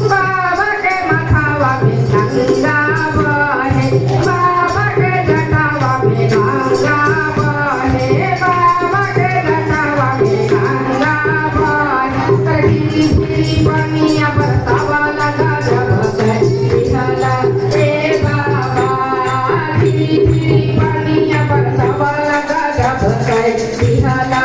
बाबा के माथावा में गंगा बहे बाबा के जटावा में गंगा बहे बाबा के जटावा में गंगा बहे गिरी गिरी बनिया बरसावा लगा जब से बिहला रे बाबा गिरी गिरी बनिया बरसावा लगा जब से बिहला